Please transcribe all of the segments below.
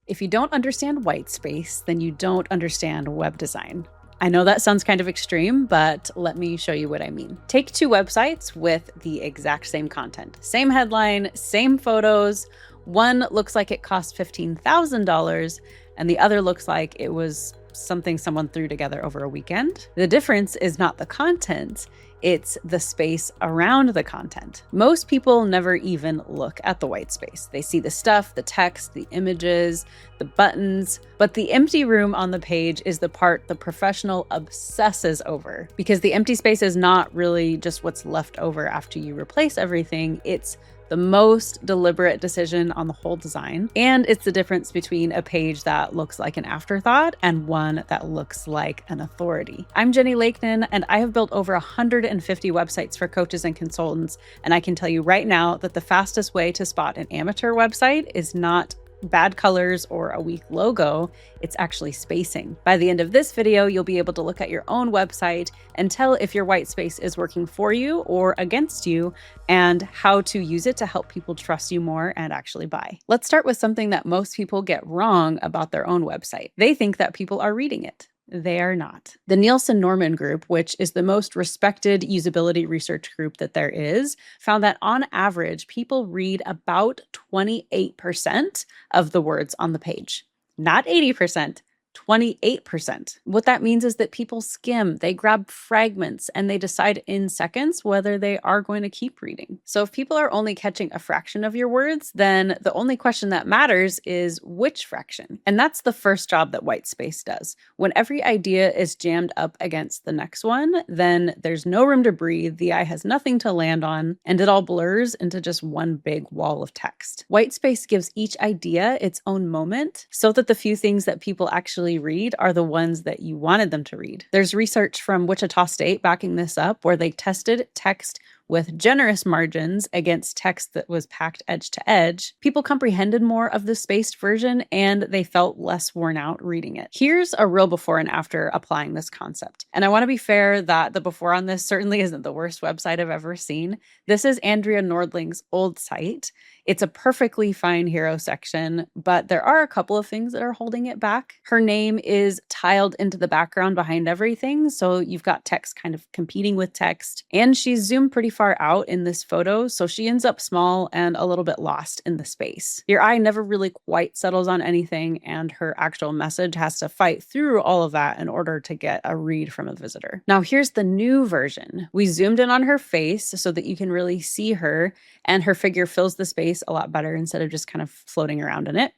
If you don't understand white space, then you don't understand web design. I know that sounds kind of extreme, but let me show you what I mean. Take two websites with the exact same content, same headline, same photos. One looks like it cost $15,000 and the other looks like it was something someone threw together over a weekend. The difference is not the content, it's the space around the content. Most people never even look at the white space. They see the stuff, the text, the images, the buttons, but the empty room on the page is the part the professional obsesses over, because the empty space is not really just what's left over after you replace everything. It's the most deliberate decision on the whole design. And it's the difference between a page that looks like an afterthought and one that looks like an authority. I'm Jennie Lakenan, and I have built over 150 websites for coaches and consultants. And I can tell you right now that the fastest way to spot an amateur website is not bad colors or a weak logo, it's actually spacing. By the end of this video, you'll be able to look at your own website and tell if your white space is working for you or against you, and how to use it to help people trust you more and actually buy. Let's start with something that most people get wrong about their own website. They think that people are reading it. They are not. The Nielsen-Norman Group, which is the most respected usability research group that there is, found that on average, people read about 28% of the words on the page. Not 80%, 28%. What that means is that people skim, they grab fragments, and they decide in seconds whether they are going to keep reading. So if people are only catching a fraction of your words, then the only question that matters is which fraction. And that's the first job that white space does. When every idea is jammed up against the next one, then there's no room to breathe, the eye has nothing to land on, and it all blurs into just one big wall of text. White space gives each idea its own moment so that the few things that people actually read are the ones that you wanted them to read. There's research from Wichita State backing this up, where they tested text with generous margins against text that was packed edge to edge. People comprehended more of the spaced version and they felt less worn out reading it. Here's a real before and after applying this concept. And I want to be fair that the before on this certainly isn't the worst website I've ever seen. This is Andrea Nordling's old site. It's a perfectly fine hero section, but there are a couple of things that are holding it back. Her name is tiled into the background behind everything, so you've got text kind of competing with text, and she's zoomed pretty far out in this photo, so she ends up small and a little bit lost in the space. Your eye never really quite settles on anything, and her actual message has to fight through all of that in order to get a read from a visitor. Now here's the new version. We zoomed in on her face so that you can really see her, and her figure fills the space a lot better instead of just kind of floating around in it.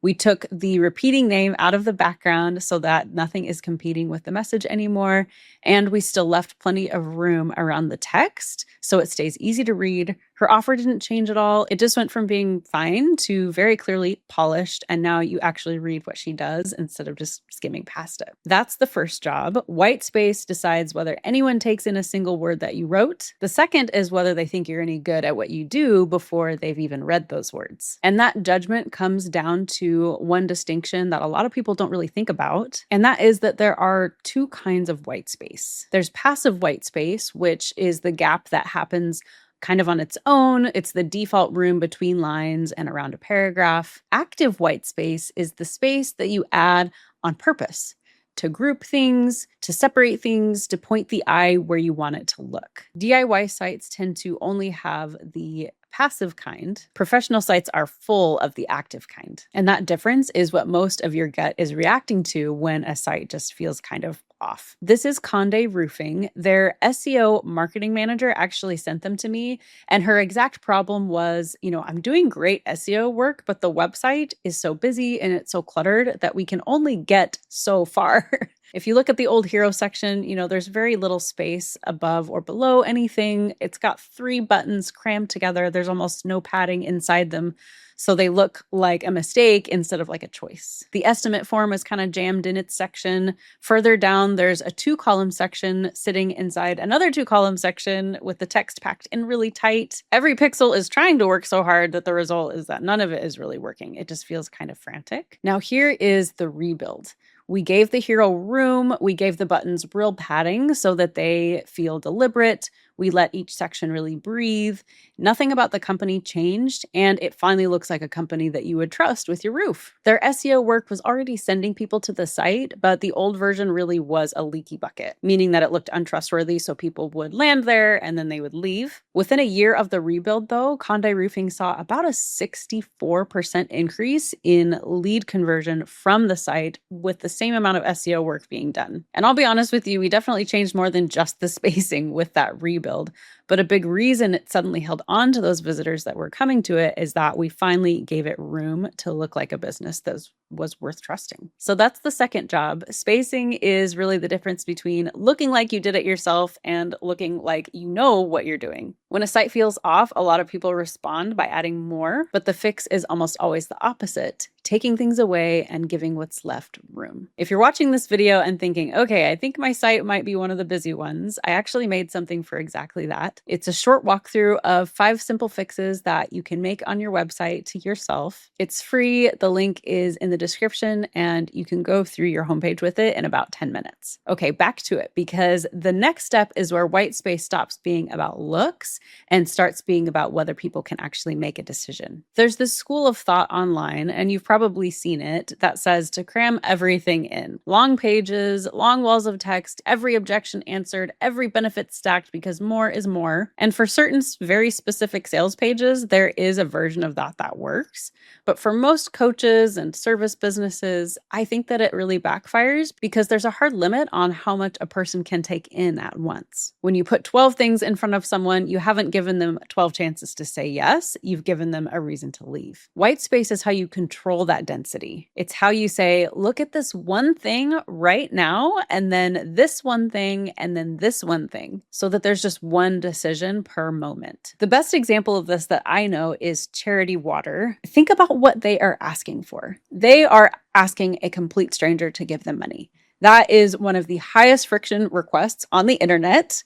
We took the repeating name out of the background so that nothing is competing with the message anymore, and we still left plenty of room around the text so it stays easy to read. Her offer didn't change at all. It just went from being fine to very clearly polished, and now you actually read what she does instead of just skimming past it. That's the first job. White space decides whether anyone takes in a single word that you wrote. The second is whether they think you're any good at what you do before they've even read those words. And that judgment comes down to one distinction that a lot of people don't really think about, and that is that there are two kinds of white space. There's passive white space, which is the gap that happens kind of on its own. It's the default room between lines and around a paragraph. Active white space is the space that you add on purpose to group things, to separate things, to point the eye where you want it to look. DIY sites tend to only have the passive kind. Professional sites are full of the active kind. And that difference is what most of your gut is reacting to when a site just feels kind of off. This is Conde Roofing. Their SEO marketing manager actually sent them to me, and her exact problem was, I'm doing great SEO work, but the website is so busy and it's so cluttered that we can only get so far. If you look at the old hero section, there's very little space above or below anything. It's got 3 buttons crammed together. There's almost no padding inside them. So they look like a mistake instead of like a choice. The estimate form is kind of jammed in its section. Further down, there's a 2-column section sitting inside another 2-column section with the text packed in really tight. Every pixel is trying to work so hard that the result is that none of it is really working. It just feels kind of frantic. Now here is the rebuild. We gave the hero room, we gave the buttons real padding so that they feel deliberate. We let each section really breathe. Nothing about the company changed, and it finally looks like a company that you would trust with your roof. Their SEO work was already sending people to the site, but the old version really was a leaky bucket, meaning that it looked untrustworthy, so people would land there and then they would leave. Within a year of the rebuild, though, Condé Roofing saw about a 64% increase in lead conversion from the site with the same amount of SEO work being done. And I'll be honest with you, we definitely changed more than just the spacing with that rebuild. But a big reason it suddenly held on to those visitors that were coming to it is that we finally gave it room to look like a business that was worth trusting. So that's the second job. Spacing is really the difference between looking like you did it yourself and looking like you know what you're doing. When a site feels off, a lot of people respond by adding more, but the fix is almost always the opposite, taking things away and giving what's left room. If you're watching this video and thinking, okay, I think my site might be one of the busy ones, I actually made something for exactly that. It's a short walkthrough of 5 simple fixes that you can make on your website to yourself. It's free. The link is in the description and you can go through your homepage with it in about 10 minutes. Okay, back to it, because the next step is where white space stops being about looks and starts being about whether people can actually make a decision. There's this school of thought online, and you've probably seen it, that says to cram everything in. Long pages, long walls of text, every objection answered, every benefit stacked, because more is more. And for certain very specific sales pages, there is a version of that works. But for most coaches and service businesses, I think that it really backfires because there's a hard limit on how much a person can take in at once. When you put 12 things in front of someone, you haven't given them 12 chances to say yes, you've given them a reason to leave. White space is how you control that density. It's how you say, look at this one thing right now, and then this one thing, and then this one thing, so that there's just one decision per moment. The best example of this that I know is Charity Water. Think about what they are asking for. They are asking a complete stranger to give them money. That is one of the highest friction requests on the internet.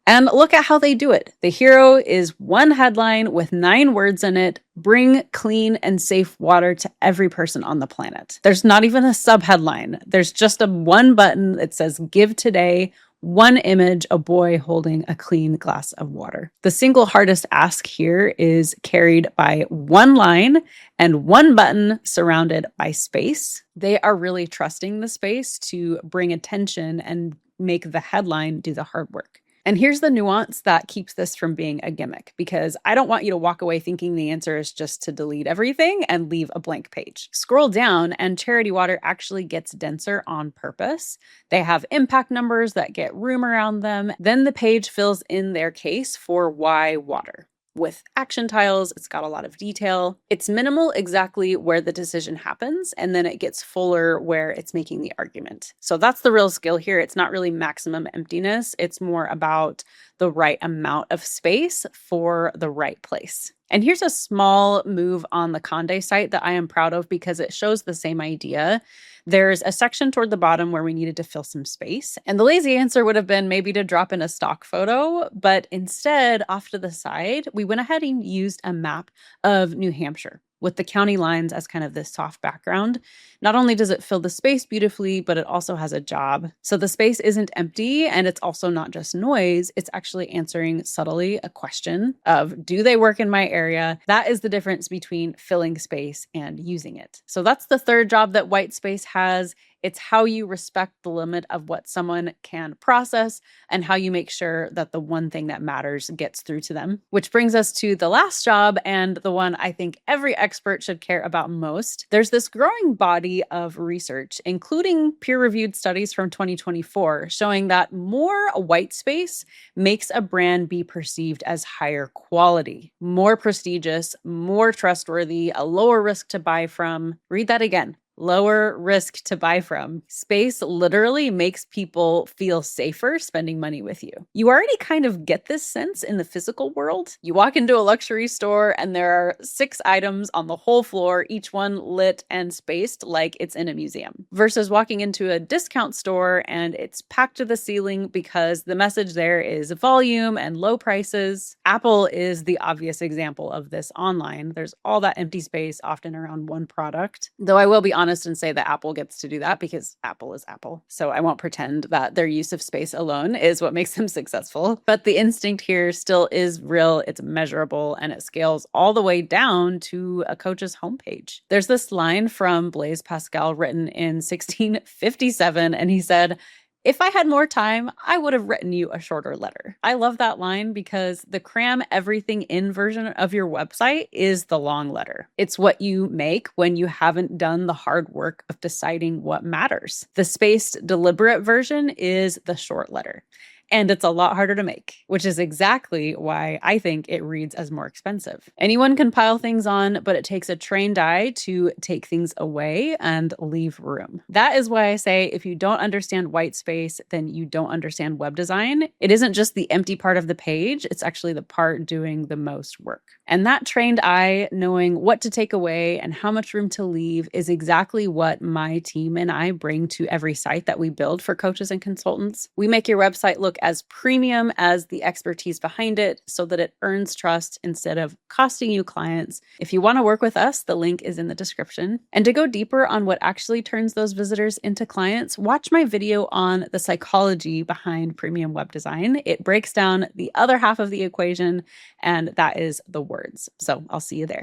And look at how they do it. The hero is one headline with 9 words in it: bring clean and safe water to every person on the planet. There's not even a subheadline. There's just a one button that says give today, one image, a boy holding a clean glass of water. The single hardest ask here is carried by one line and one button surrounded by space. They are really trusting the space to bring attention and make the headline do the hard work. And here's the nuance that keeps this from being a gimmick, because I don't want you to walk away thinking the answer is just to delete everything and leave a blank page. Scroll down and Charity Water actually gets denser on purpose. They have impact numbers that get room around them. Then the page fills in their case for why water. With action tiles, it's got a lot of detail. It's minimal exactly where the decision happens, and then it gets fuller where it's making the argument. So that's the real skill here. It's not really maximum emptiness. It's more about the right amount of space for the right place. And here's a small move on the Condé site that I am proud of because it shows the same idea. There's a section toward the bottom where we needed to fill some space. And the lazy answer would have been maybe to drop in a stock photo, but instead, off to the side, we went ahead and used a map of New Hampshire with the county lines as kind of this soft background. Not only does it fill the space beautifully, but it also has a job. So the space isn't empty, and it's also not just noise. It's actually answering subtly a question of, do they work in my area? That is the difference between filling space and using it. So that's the third job that white space has. It's how you respect the limit of what someone can process and how you make sure that the one thing that matters gets through to them. Which brings us to the last job, and the one I think every expert should care about most. There's this growing body of research, including peer-reviewed studies from 2024, showing that more white space makes a brand be perceived as higher quality, more prestigious, more trustworthy, a lower risk to buy from. Read that again. Lower risk to buy from. Space literally makes people feel safer spending money with you. You already kind of get this sense in the physical world. You walk into a luxury store and there are 6 items on the whole floor, each one lit and spaced like it's in a museum. Versus walking into a discount store and it's packed to the ceiling because the message there is volume and low prices. Apple is the obvious example of this online. There's all that empty space often around one product. Though I will be honest, honest and say that Apple gets to do that because Apple is Apple. So I won't pretend that their use of space alone is what makes them successful. But the instinct here still is real, it's measurable, and it scales all the way down to a coach's homepage. There's this line from Blaise Pascal written in 1657, and he said, "If I had more time, I would have written you a shorter letter." I love that line because the cram everything in version of your website is the long letter. It's what you make when you haven't done the hard work of deciding what matters. The spaced, deliberate version is the short letter. And it's a lot harder to make, which is exactly why I think it reads as more expensive. Anyone can pile things on, but it takes a trained eye to take things away and leave room. That is why I say if you don't understand white space, then you don't understand web design. It isn't just the empty part of the page, it's actually the part doing the most work. And that trained eye, knowing what to take away and how much room to leave, is exactly what my team and I bring to every site that we build for coaches and consultants. We make your website look as premium as the expertise behind it so that it earns trust instead of costing you clients. If you want to work with us, the link is in the description. And to go deeper on what actually turns those visitors into clients, watch my video on the psychology behind premium web design. It breaks down the other half of the equation, and that is the words. So I'll see you there.